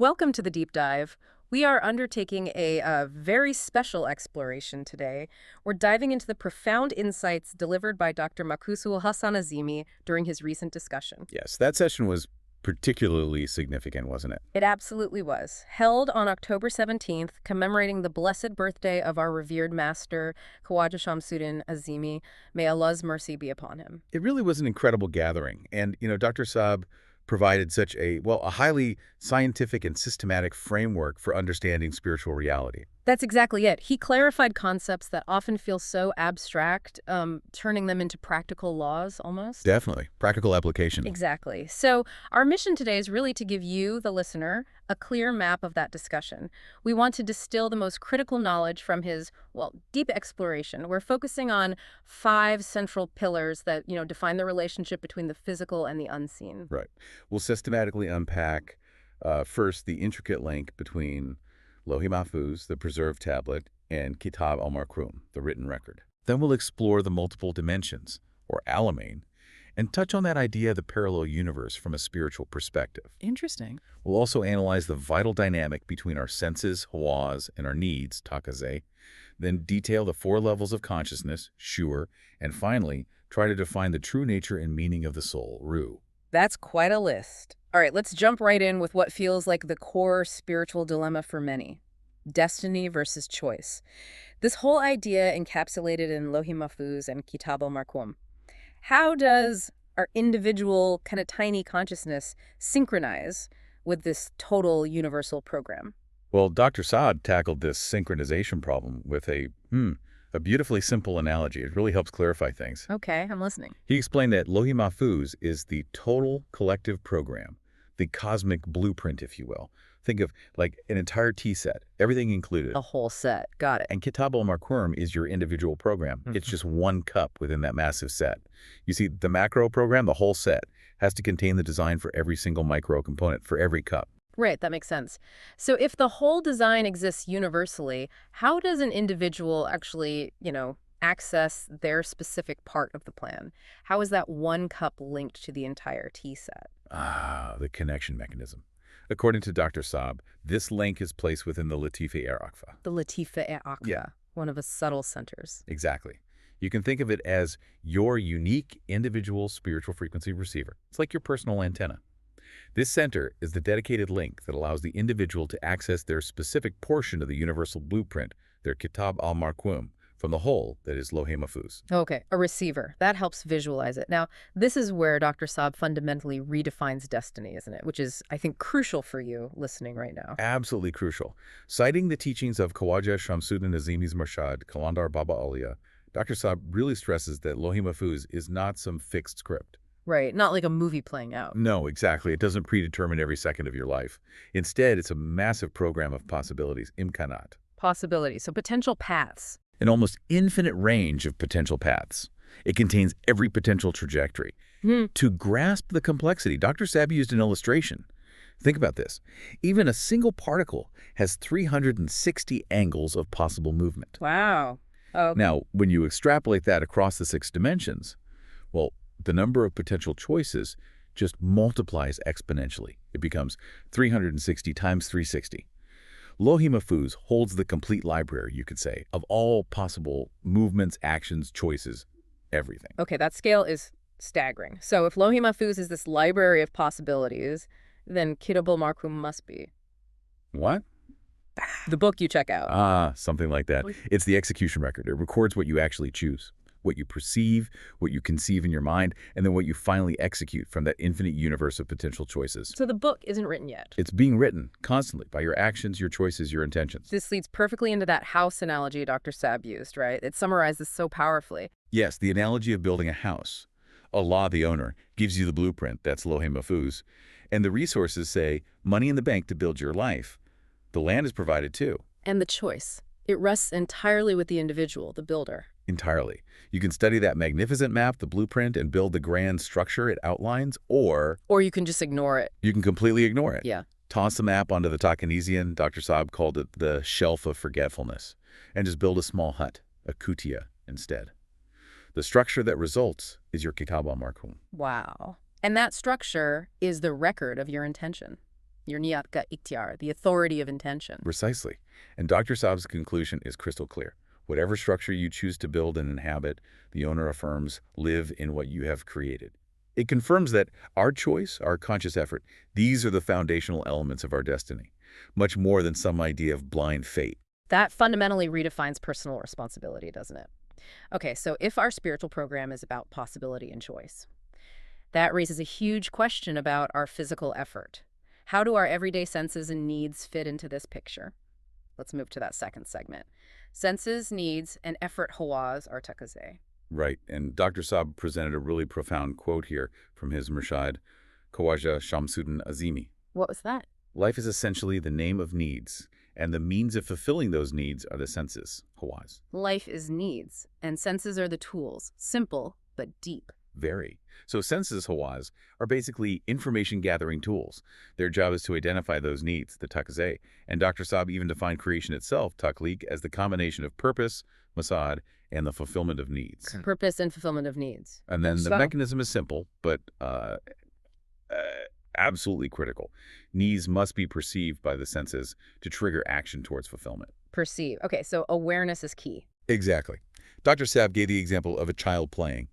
Welcome to the deep dive. We are undertaking a very special exploration today. We're diving into the profound insights delivered by Dr. Maqsood Azeemi during his recent discussion. Yes, that session was particularly significant, wasn't it? It absolutely was. Held on October 17th, commemorating the blessed birthday of our revered master, Khwaja Shamsuddin Azeemi. May Allah's mercy be upon him. It really was an incredible gathering. And, Dr. Saab provided such a highly scientific and systematic framework for understanding spiritual reality. That's exactly it. He clarified concepts that often feel so abstract, turning them into practical laws almost. Definitely. Practical application. Exactly. So our mission today is really to give you, the listener, a clear map of that discussion. We want to distill the most critical knowledge from his, deep exploration. We're focusing on 5 central pillars that, define the relationship between the physical and the unseen. Right. We'll systematically unpack, first, the intricate link between Lauh-e-Mahfooz, the preserved tablet, and Kitab-e-Marqoom, the written record. Then we'll explore the multiple dimensions, or Alamein, and touch on that idea of the parallel universe from a spiritual perspective. Interesting. We'll also analyze the vital dynamic between our senses, hawas, and our needs, takaze, then detail the 4 levels of consciousness, shuur, and finally, try to define the true nature and meaning of the soul, ruh. That's quite a list. All right, let's jump right in with what feels like the core spiritual dilemma for many: destiny versus choice. This whole idea encapsulated in Lauh-e-Mahfooz and Kitab-e-Marqoom. How does our individual kind of tiny consciousness synchronize with this total universal program? Well, Dr. Saad tackled this synchronization problem with a beautifully simple analogy. It really helps clarify things. Okay, I'm listening. He explained that Lauh-e-Mahfooz is the total collective program, the cosmic blueprint, if you will. Think of like an entire tea set, everything included. A whole set. Got it. And Kitab-e-Marqoom is your individual program. It's just one cup within that massive set. You see, the macro program, the whole set, has to contain the design for every single micro component, for every cup. Right, that makes sense. So if the whole design exists universally, how does an individual actually, access their specific part of the plan? How is that one cup linked to the entire tea set? The connection mechanism. According to Dr. Saab, this link is placed within the Latifa-e-Aqfa. The Latifa-e-Aqfa, Yeah. one of the subtle centers. Exactly. You can think of it as your unique individual spiritual frequency receiver. It's like your personal antenna. This center is the dedicated link that allows the individual to access their specific portion of the universal blueprint, their Kitab-e-Marqoom, from the whole that is Lauh-e-Mahfooz. Okay, a receiver. That helps visualize it. Now, this is where Dr. Saab fundamentally redefines destiny, isn't it? Which is, I think, crucial for you listening right now. Absolutely crucial. Citing the teachings of Khwaja Shamsuddin Azeemi's Murshad, Kalandar Baba Aliya, Dr. Saab really stresses that Lauh-e-Mahfooz is not some fixed script. Right, not like a movie playing out. No, exactly. It doesn't predetermine every second of your life. Instead, it's a massive program of possibilities, imkanat. Possibilities, so potential paths. An almost infinite range of potential paths. It contains every potential trajectory. To grasp the complexity, Dr. Saab used an illustration. Think about this. Even a single particle has 360 angles of possible movement. Wow. Oh. Now, when you extrapolate that across the 6 dimensions, the number of potential choices just multiplies exponentially. It becomes 360 times 360. Lauh-e-Mahfooz holds the complete library, you could say, of all possible movements, actions, choices, everything. Okay, that scale is staggering. So if Lauh-e-Mahfooz is this library of possibilities, then Kitab-e-Marqoom must be. What? The book you check out. Something like that. It's the execution record. It records what you actually choose, what you perceive, what you conceive in your mind, and then what you finally execute from that infinite universe of potential choices. So the book isn't written yet. It's being written constantly by your actions, your choices, your intentions. This leads perfectly into that house analogy Dr. Saab used, right? It summarizes so powerfully. Yes, the analogy of building a house. Allah, the owner, gives you the blueprint, that's Lauh-e-Mahfooz, and the resources say money in the bank to build your life. The land is provided too. And the choice. It rests entirely with the individual, the builder. Entirely. You can study that magnificent map, the blueprint, and build the grand structure it outlines, or you can just ignore it. You can completely ignore it. Yeah. Toss the map onto the Takanesian, Dr. Saab called it the shelf of forgetfulness, and just build a small hut, a kutia, instead. The structure that results is your Kitab-e-Marqoom. Wow. And that structure is the record of your intention. Your niyat ka ikhtiyar, the authority of intention. Precisely. And Dr. Saab's conclusion is crystal clear. Whatever structure you choose to build and inhabit, the owner affirms, live in what you have created. It confirms that our choice, our conscious effort, these are the foundational elements of our destiny, much more than some idea of blind fate. That fundamentally redefines personal responsibility, doesn't it? Okay, so if our spiritual program is about possibility and choice, that raises a huge question about our physical effort. How do our everyday senses and needs fit into this picture? Let's move to that second segment. Senses, needs, and effort hawaz are taqazeh. Right, and Dr. Saab presented a really profound quote here from his Murshid, Khwaja Shamsuddin Azeemi. What was that? Life is essentially the name of needs, and the means of fulfilling those needs are the senses, hawaz. Life is needs, and senses are the tools. Simple, but deep. Very. So senses, hawaz, are basically information-gathering tools. Their job is to identify those needs, the taqazeh, and Dr. Saab even defined creation itself, taqliq, as the combination of purpose, Maqsood, and the fulfillment of needs. Purpose and fulfillment of needs. And then the mechanism is simple, but absolutely critical. Needs must be perceived by the senses to trigger action towards fulfillment. Perceive. Okay, so awareness is key. Exactly. Dr. Saab gave the example of a child playing.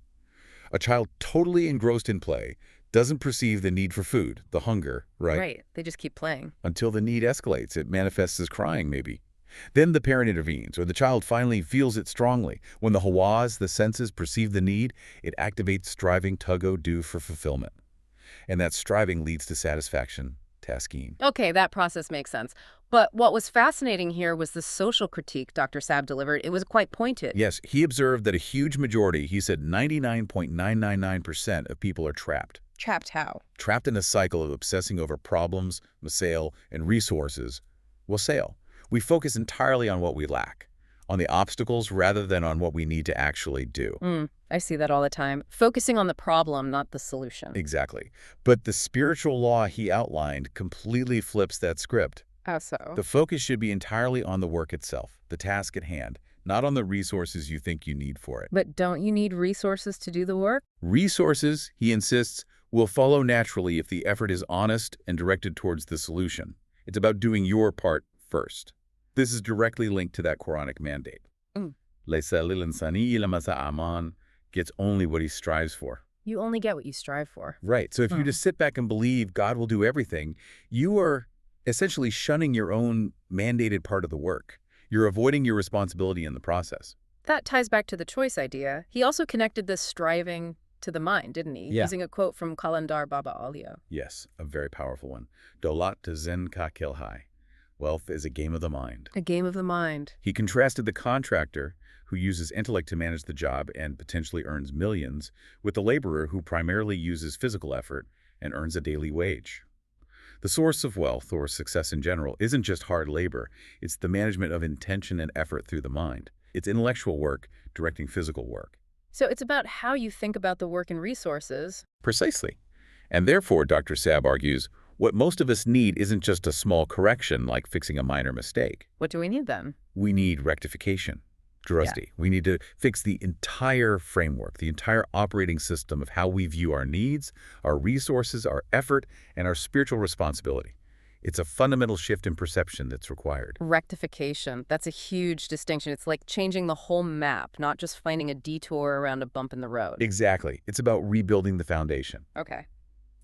A child totally engrossed in play doesn't perceive the need for food, the hunger, right? Right. They just keep playing. Until the need escalates. It manifests as crying, maybe. Then the parent intervenes, or the child finally feels it strongly. When the hawaz, the senses, perceive the need, it activates striving tug-o-do for fulfillment. And that striving leads to satisfaction, tasking. Okay, that process makes sense. But what was fascinating here was the social critique Dr. Saab delivered. It was quite pointed. Yes, he observed that a huge majority, he said 99.999% of people are trapped. Trapped how? Trapped in a cycle of obsessing over problems, masail, and resources. Wasail. We focus entirely on what we lack, on the obstacles rather than on what we need to actually do. I see that all the time. Focusing on the problem, not the solution. Exactly. But the spiritual law he outlined completely flips that script. How so? The focus should be entirely on the work itself, the task at hand, not on the resources you think you need for it. But don't you need resources to do the work? Resources, he insists, will follow naturally if the effort is honest and directed towards the solution. It's about doing your part first. This is directly linked to that Quranic mandate. Laysa lil-insani illa ma sa'a, gets only what he strives for. You only get what you strive for. Right. So if you just sit back and believe God will do everything, you are essentially shunning your own mandated part of the work. You're avoiding your responsibility in the process. That ties back to the choice idea. He also connected this striving to the mind, didn't he? Yeah. Using a quote from Qalandar Baba Alia. Yes, a very powerful one. Dolat to zen ka kilhai. Wealth is a game of the mind. A game of the mind. He contrasted the contractor, who uses intellect to manage the job and potentially earns millions, with the laborer who primarily uses physical effort and earns a daily wage. The source of wealth, or success in general, isn't just hard labor. It's the management of intention and effort through the mind. It's intellectual work directing physical work. So it's about how you think about the work and resources. Precisely. And therefore, Dr. Saab argues, what most of us need isn't just a small correction like fixing a minor mistake. What do we need then? We need rectification. Drusty. Yeah. We need to fix the entire framework, the entire operating system of how we view our needs, our resources, our effort, and our spiritual responsibility. It's a fundamental shift in perception that's required. Rectification. That's a huge distinction. It's like changing the whole map, not just finding a detour around a bump in the road. Exactly. It's about rebuilding the foundation. Okay.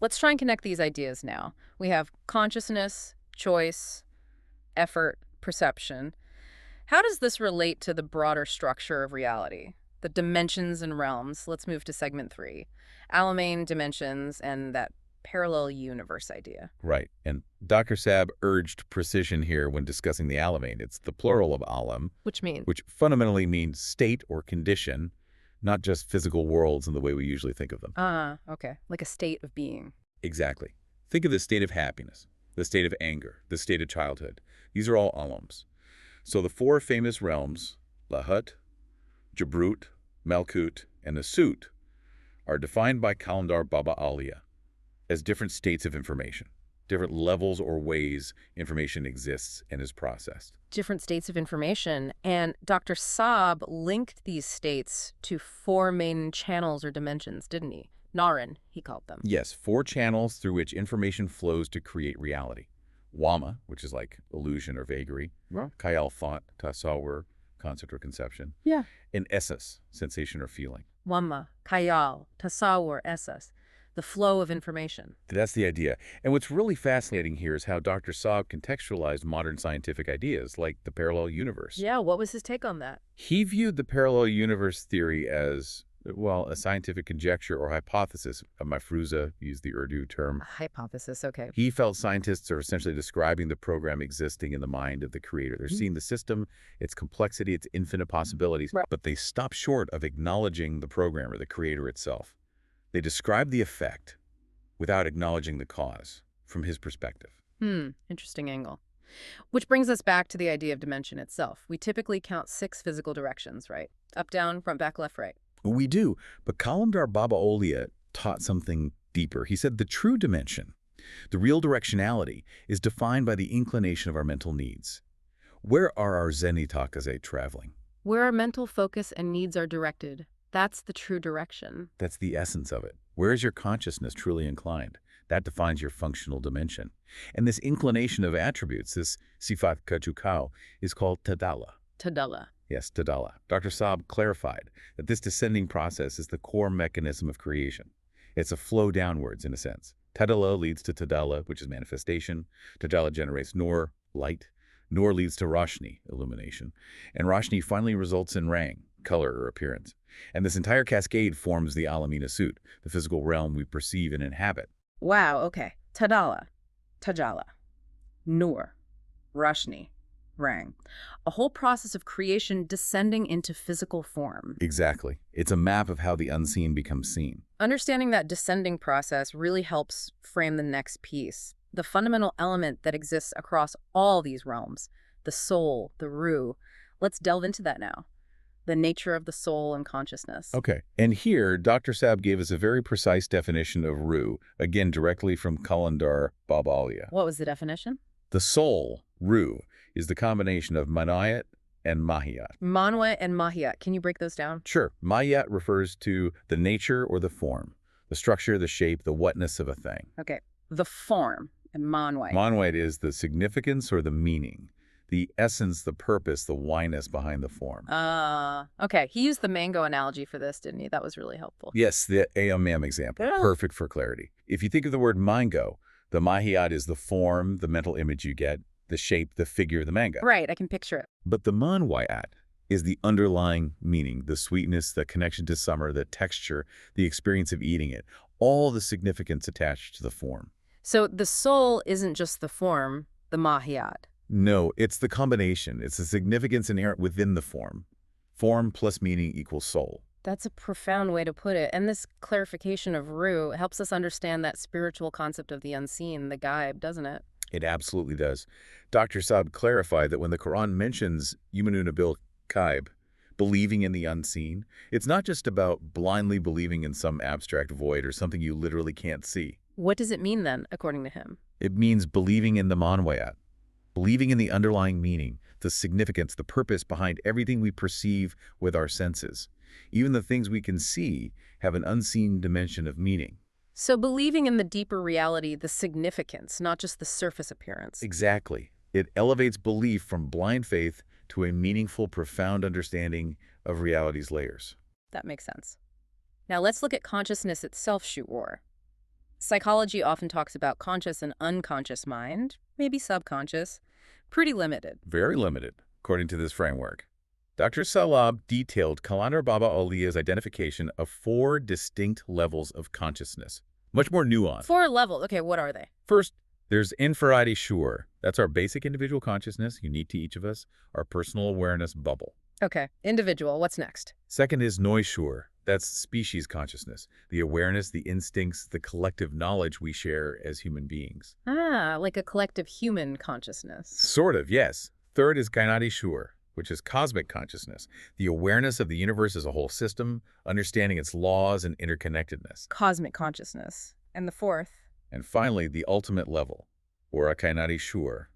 Let's try and connect these ideas now. We have consciousness, choice, effort, perception. How does this relate to the broader structure of reality? The dimensions and realms. Let's move to segment 3. Alamane dimensions and that parallel universe idea. Right. And Dr. Saab urged precision here when discussing the Alamane. It's the plural of alam, Which means? which fundamentally means state or condition, not just physical worlds in the way we usually think of them. Okay. Like a state of being. Exactly. Think of the state of happiness, the state of anger, the state of childhood. These are all alams. So the 4 famous realms, Lahut, Jabrut, Malkut, and Asut, are defined by Qalandar Baba Alia as different states of information, different levels or ways information exists and is processed. Different states of information. And Dr. Saab linked these states to 4 main channels or dimensions, didn't he? NoorEN, he called them. Yes, 4 channels through which information flows to create reality. Wama, which is like illusion or vagary. Right. Khayal, thought, tasawwur, concept or conception. Yeah. And essas, sensation or feeling. Wama, khayal, tasawwur, essas. The flow of information. That's the idea. And what's really fascinating here is how Dr. Saab contextualized modern scientific ideas like the parallel universe. Yeah, what was his take on that? He viewed the parallel universe theory as, well, a scientific conjecture or hypothesis. Mahfooz used the Urdu term. A hypothesis, okay. He felt scientists are essentially describing the program existing in the mind of the creator. They're seeing the system, its complexity, its infinite possibilities, but they stop short of acknowledging the programmer, the creator itself. They describe the effect without acknowledging the cause from his perspective. Interesting angle. Which brings us back to the idea of dimension itself. We typically count 6 physical directions, right? Up, down, front, back, left, right. We do, but Kalamdar Baba Aulia taught something deeper. He said the true dimension, the real directionality, is defined by the inclination of our mental needs. Where are our zenitakaze traveling? Where our mental focus and needs are directed. That's the true direction. That's the essence of it. Where is your consciousness truly inclined? That defines your functional dimension. And this inclination of attributes, this sifat kachukau, is called tadala. Tadala. Yes, tadala. Dr. Saab clarified that this descending process is the core mechanism of creation. It's a flow downwards, in a sense. Tadala leads to tadala, which is manifestation. Tadala generates Noor, light. Noor leads to Roshni, illumination. And Roshni finally results in Rang, color or appearance. And this entire cascade forms the Alamina suit, the physical realm we perceive and inhabit. Wow, okay. Tadala, Tajala, Noor, Roshni, Rang. A whole process of creation descending into physical form. Exactly. It's a map of how the unseen becomes seen. Understanding that descending process really helps frame the next piece. The fundamental element that exists across all these realms. The soul, the Ruh. Let's delve into that now. The nature of the soul and consciousness. Okay. And here, Dr. Saab gave us a very precise definition of Ruh, again, directly from Kalandar Baba Aulia. What was the definition? The soul, Ruh, is the combination of Manayat and Mahiyat. Manwa and Mahiyat. Can you break those down? Sure. Mahiyat refers to the nature or the form, the structure, the shape, the whatness of a thing. Okay. The form and Manwa. Manwat is the significance or the meaning, the essence, the purpose, the whyness behind the form. Okay. He used the mango analogy for this, didn't he? That was really helpful. Yes, the AMM example. Yeah. Perfect for clarity. If you think of the word mango, the mahiyat is the form, the mental image you get, the shape, the figure of the mango. Right. I can picture it. But the manwayat is the underlying meaning, the sweetness, the connection to summer, the texture, the experience of eating it, all the significance attached to the form. So the soul isn't just the form, the Mahiyat. No, it's the combination. It's the significance inherent within the form. Form plus meaning equals soul. That's a profound way to put it. And this clarification of Ruh helps us understand that spiritual concept of the unseen, the gaib, doesn't it? It absolutely does. Dr. Saab clarified that when the Quran mentions Yumanuna bil Kaib, believing in the unseen, it's not just about blindly believing in some abstract void or something you literally can't see. What does it mean then, according to him? It means believing in the manwayat, believing in the underlying meaning, the significance, the purpose behind everything we perceive with our senses. Even the things we can see have an unseen dimension of meaning. So believing in the deeper reality, the significance, not just the surface appearance. Exactly. It elevates belief from blind faith to a meaningful, profound understanding of reality's layers. That makes sense. Now let's look at consciousness itself, Shuor. Psychology often talks about conscious and unconscious mind, maybe subconscious. Pretty limited. Very limited, according to this framework. Dr. Saab detailed Kalandar Baba Aulia's identification of 4 distinct levels of consciousness. Much more nuanced. 4 levels. Okay, what are they? First, there's Infrared Shuur. That's our basic individual consciousness, unique to each of us, our personal awareness bubble. Okay, individual. What's next? Second is Shuur. That's species consciousness, the awareness, the instincts, the collective knowledge we share as human beings. Ah, like a collective human consciousness. Sort of, yes. Third is Kainati Shuur, which is cosmic consciousness, the awareness of the universe as a whole system, understanding its laws and interconnectedness. Cosmic consciousness. And the 4th? And finally, the ultimate level, or Kainati Shuur.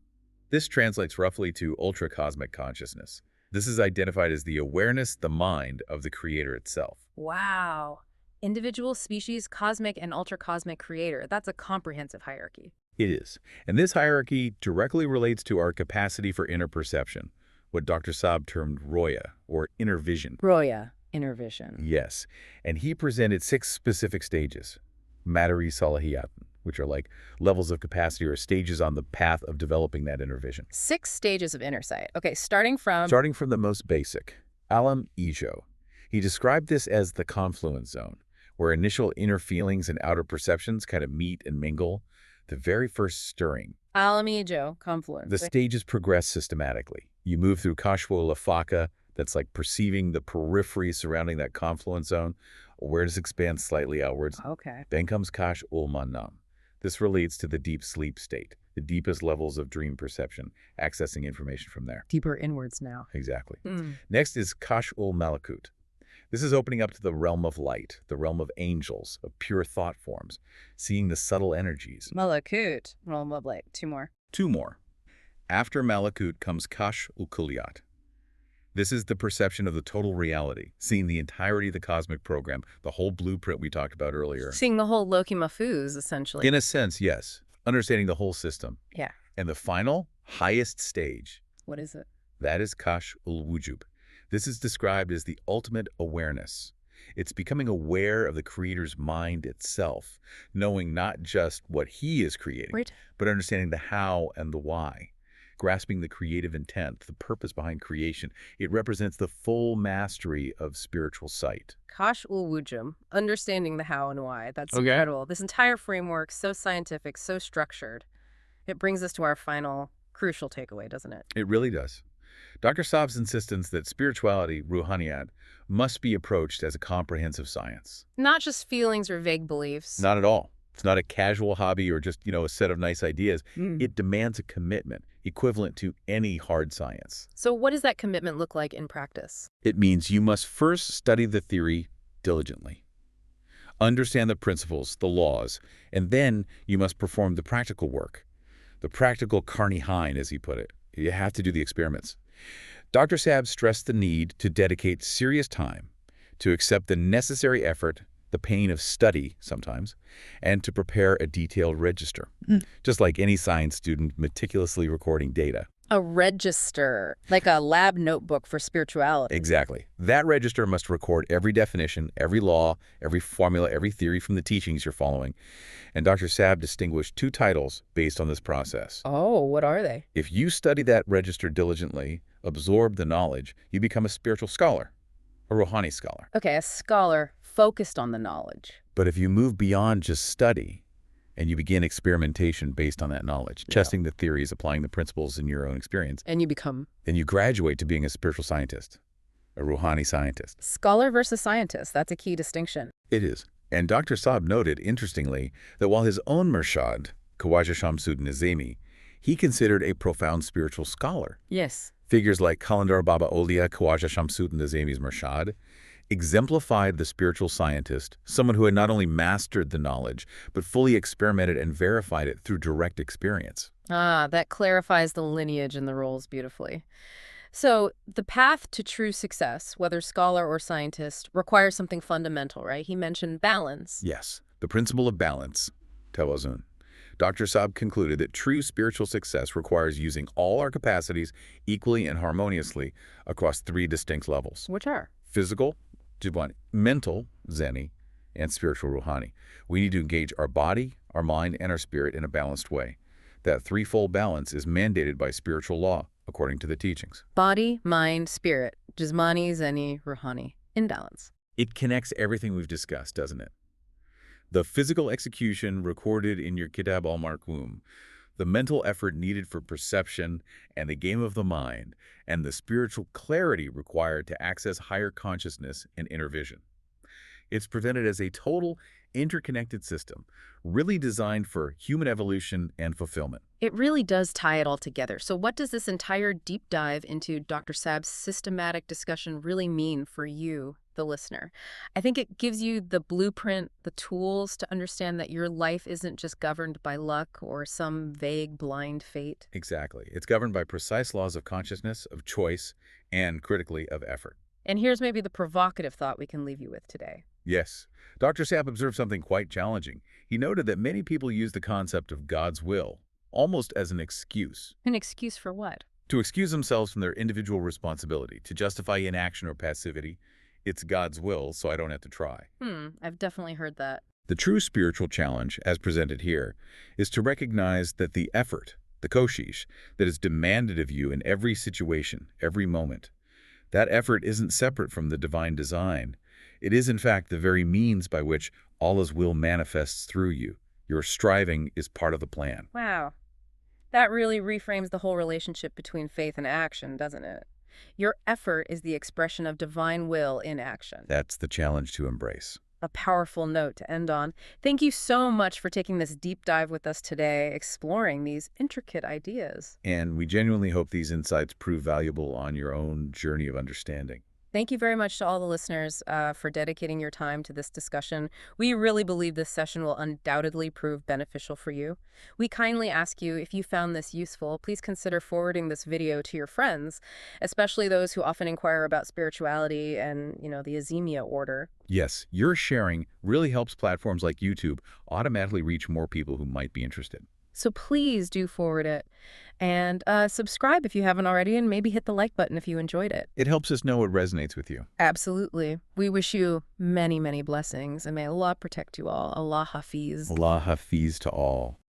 This translates roughly to ultra-cosmic consciousness. This is identified as the awareness, the mind, of the creator itself. Wow. Individual, species, cosmic, and ultra-cosmic creator. That's a comprehensive hierarchy. It is. And this hierarchy directly relates to our capacity for inner perception, what Dr. Saab termed roya, or inner vision. Roya, inner vision. Yes. And he presented 6 specific stages, Madari Salahiyat, which are like levels of capacity or stages on the path of developing that inner vision. 6 stages of inner sight. Okay, starting from the most basic, Alam Ijo. He described this as the confluence zone, where initial inner feelings and outer perceptions kind of meet and mingle, the very first stirring. Alamijo, confluence. The stages progress systematically. You move through Kashwa Lafaka, that's like perceiving the periphery surrounding that confluence zone. Awareness expands slightly outwards. Okay. Then comes Kash ul Manam. This relates to the deep sleep state, the deepest levels of dream perception, accessing information from there. Deeper inwards now. Exactly. Next is Kash ul Malakut. This is opening up to the realm of light, the realm of angels, of pure thought forms, seeing the subtle energies. Malakut, realm of light. 2 more. 2 more. After Malakut comes Kash ul Kulliyat. This is the perception of the total reality, seeing the entirety of the cosmic program, the whole blueprint we talked about earlier. Seeing the whole Lauh-e-Mahfooz, essentially. In a sense, yes. Understanding the whole system. Yeah. And the final, highest stage. What is it? That is Kash ul Wujub. This is described as the ultimate awareness. It's becoming aware of the Creator's mind itself, knowing not just what He is creating, Right. but understanding the how and the why. Grasping the creative intent, the purpose behind creation. It represents the full mastery of spiritual sight. Kash ul Wujum, understanding the how and why. That's Okay. incredible. This entire framework, so scientific, so structured. It brings us to our final crucial takeaway, doesn't it? It really does. Dr. Saab's insistence that spirituality, ruhaniyat, must be approached as a comprehensive science. Not just feelings or vague beliefs. Not at all. It's not a casual hobby or just, a set of nice ideas. It demands a commitment equivalent to any hard science. So what does that commitment look like in practice? It means you must first study the theory diligently, understand the principles, the laws, and then you must perform the practical work, the practical Carney Hine, as he put it. You have to do the experiments. Dr. Saab stressed the need to dedicate serious time, to accept the necessary effort, the pain of study sometimes, and to prepare a detailed register, just like any science student meticulously recording data. A register, like a lab notebook for spirituality. Exactly. That register must record every definition, every law, every formula, every theory from the teachings you're following. And Dr. Saab distinguished 2 titles based on this process. Oh, what are they? If you study that register diligently, absorb the knowledge, you become a spiritual scholar, a Rouhani scholar. Okay, a scholar focused on the knowledge. But if you move beyond just study and you begin experimentation based on that knowledge, testing the theories, applying the principles in your own experience, And you become then you graduate to being a spiritual scientist, a Rouhani scientist. scholar versus scientist. That's a key distinction. It is. And Dr. Saab noted, interestingly, that while his own Murshad, Khwaja Shamsuddin Azeemi, he considered a profound spiritual scholar. Yes. Figures like Kalandar Baba Olia Khwaja Shamsuddin Azeemi's Murshad exemplified the spiritual scientist, someone who had not only mastered the knowledge, but fully experimented and verified it through direct experience. Ah, that clarifies the lineage and the roles beautifully. So the path to true success, whether scholar or scientist, requires something fundamental, right? He mentioned balance. Yes, the principle of balance, tawazun. Dr. Saab concluded that true spiritual success requires using all our capacities equally and harmoniously across 3 distinct levels. Which are? Physical, Jibwani, mental, Zeni, and spiritual Rouhani. We need to engage our body, our mind, and our spirit in a balanced way. That threefold balance is mandated by spiritual law, according to the teachings. Body, mind, spirit. Jismani, Zeni, Rouhani. In balance. It connects everything we've discussed, doesn't it? The physical execution recorded in your Kitab-e-Marqoom, the mental effort needed for perception and the game of the mind, and the spiritual clarity required to access higher consciousness and inner vision. It's presented as a total, interconnected system, really designed for human evolution and fulfillment. It really does tie it all together. So what does this entire deep dive into Dr. Saab's systematic discussion really mean for you, the listener? I think it gives you the blueprint, the tools to understand that your life isn't just governed by luck or some vague blind fate. Exactly. It's governed by precise laws of consciousness, of choice, and, critically, of effort. And here's maybe the provocative thought we can leave you with today. Yes. Dr. Sapp observed something quite challenging. He noted that many people use the concept of God's will almost as an excuse. An excuse for what? To excuse themselves from their individual responsibility, to justify inaction or passivity. It's God's will, so I don't have to try. I've definitely heard that. The true spiritual challenge, as presented here, is to recognize that the effort, the koshish, that is demanded of you in every situation, every moment, that effort isn't separate from the divine design. It is, in fact, the very means by which Allah's will manifests through you. Your striving is part of the plan. Wow. That really reframes the whole relationship between faith and action, doesn't it? Your effort is the expression of divine will in action. That's the challenge to embrace. A powerful note to end on. Thank you so much for taking this deep dive with us today, exploring these intricate ideas. And we genuinely hope these insights prove valuable on your own journey of understanding. Thank you very much to all the listeners for dedicating your time to this discussion. We really believe this session will undoubtedly prove beneficial for you. We kindly ask you, if you found this useful, please consider forwarding this video to your friends, especially those who often inquire about spirituality and, the Azeemia order. Yes, your sharing really helps platforms like YouTube automatically reach more people who might be interested. So please do forward it. And subscribe if you haven't already, and maybe hit the like button if you enjoyed it. It helps us know what resonates with you. Absolutely. We wish you many, many blessings, and may Allah protect you all. Allah Hafiz. Allah Hafiz to all.